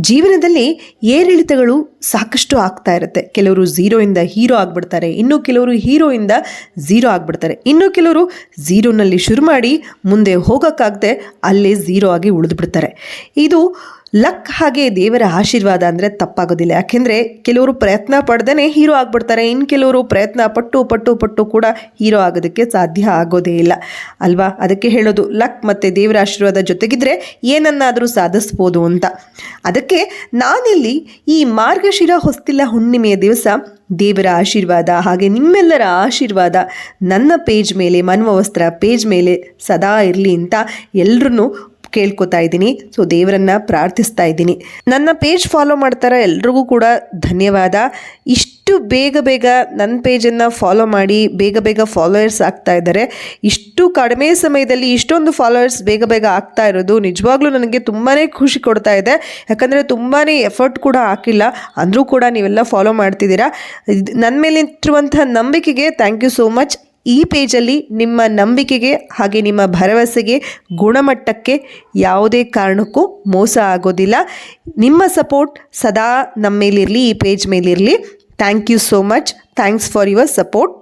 ಜೀವನದಲ್ಲಿ ಏರಿಳಿತಗಳು ಸಾಕಷ್ಟು ಆಗ್ತಾ ಇರುತ್ತೆ. ಕೆಲವರು ಝೀರೋಯಿಂದ ಹೀರೋ ಆಗಿಬಿಡ್ತಾರೆ, ಇನ್ನು ಕೆಲವರು ಹೀರೋಯಿಂದ ಝೀರೋ ಆಗಿಬಿಡ್ತಾರೆ, ಇನ್ನು ಕೆಲವರು ಝೀರೋನಲ್ಲಿ ಶುರು ಮಾಡಿ ಮುಂದೆ ಹೋಗೋಕ್ಕಾಗದೆ ಅಲ್ಲೇ ಝೀರೋ ಆಗಿ ಉಳಿದುಬಿಡ್ತಾರೆ. ಇದು ಲಕ್ ಹಾಗೆ ದೇವರ ಆಶೀರ್ವಾದ ಅಂದರೆ ತಪ್ಪಾಗೋದಿಲ್ಲ. ಯಾಕೆಂದರೆ ಕೆಲವರು ಪ್ರಯತ್ನ ಪಡ್ದೇ ಹೀರೋ ಆಗಿಬಿಡ್ತಾರೆ, ಇನ್ನು ಕೆಲವರು ಪ್ರಯತ್ನ ಪಟ್ಟು ಕೂಡ ಹೀರೋ ಆಗೋದಕ್ಕೆ ಸಾಧ್ಯ ಆಗೋದೇ ಇಲ್ಲ ಅಲ್ವಾ. ಅದಕ್ಕೆ ಹೇಳೋದು ಲಕ್ ಮತ್ತು ದೇವರ ಆಶೀರ್ವಾದ ಜೊತೆಗಿದ್ರೆ ಏನನ್ನಾದರೂ ಸಾಧಿಸ್ಬೋದು ಅಂತ. ಅದಕ್ಕೆ ನಾನಿಲ್ಲಿ ಈ ಮಾರ್ಗಶಿರ ಹೊಸ್ತಿಲ ಹುಣ್ಣಿಮೆಯ ದಿವಸ ದೇವರ ಆಶೀರ್ವಾದ ಹಾಗೆ ನಿಮ್ಮೆಲ್ಲರ ಆಶೀರ್ವಾದ ನನ್ನ ಪೇಜ್ ಮೇಲೆ, ಮನ್ವ ವಸ್ತ್ರ ಪೇಜ್ ಮೇಲೆ ಸದಾ ಇರಲಿ ಅಂತ ಎಲ್ಲರೂ ಕೇಳ್ಕೊತಾ ಇದ್ದೀನಿ. ಸೊ ದೇವರನ್ನು ಪ್ರಾರ್ಥಿಸ್ತಾ ಇದ್ದೀನಿ. ನನ್ನ ಪೇಜ್ ಫಾಲೋ ಮಾಡ್ತಾರ ಎಲ್ರಿಗೂ ಕೂಡ ಧನ್ಯವಾದ. ಇಷ್ಟು ಬೇಗ ನನ್ನ ಪೇಜನ್ನು ಫಾಲೋ ಮಾಡಿ ಬೇಗ ಫಾಲೋಯರ್ಸ್ ಆಗ್ತಾ ಇದ್ದಾರೆ. ಇಷ್ಟು ಕಡಿಮೆ ಸಮಯದಲ್ಲಿ ಇಷ್ಟೊಂದು ಫಾಲೋಯರ್ಸ್ ಬೇಗ ಆಗ್ತಾ ಇರೋದು ನಿಜವಾಗ್ಲೂ ನನಗೆ ತುಂಬಾ ಖುಷಿ ಕೊಡ್ತಾ ಇದೆ. ಯಾಕಂದರೆ ತುಂಬಾ ಎಫರ್ಟ್ ಕೂಡ ಹಾಕಿಲ್ಲ, ಅಂದರೂ ಕೂಡ ನೀವೆಲ್ಲ ಫಾಲೋ ಮಾಡ್ತಿದ್ದೀರಾ. ನನ್ನ ಮೇಲೆ ಇಟ್ಟಿರುವಂಥ ನಂಬಿಕೆಗೆ ಥ್ಯಾಂಕ್ ಯು ಸೋ ಮಚ್. ಈ ಪೇಜಲ್ಲಿ ನಿಮ್ಮ ನಂಬಿಕೆಗೆ ಹಾಗೆ ನಿಮ್ಮ ಭರವಸೆಗೆ, ಗುಣಮಟ್ಟಕ್ಕೆ ಯಾವುದೇ ಕಾರಣಕ್ಕೂ ಮೋಸ ಆಗೋದಿಲ್ಲ. ನಿಮ್ಮ ಸಪೋರ್ಟ್ ಸದಾ ನಮ್ಮ ಮೇಲಿರಲಿ, ಈ ಪೇಜ್ ಮೇಲಿರಲಿ. Thank you so much. Thanks for your support.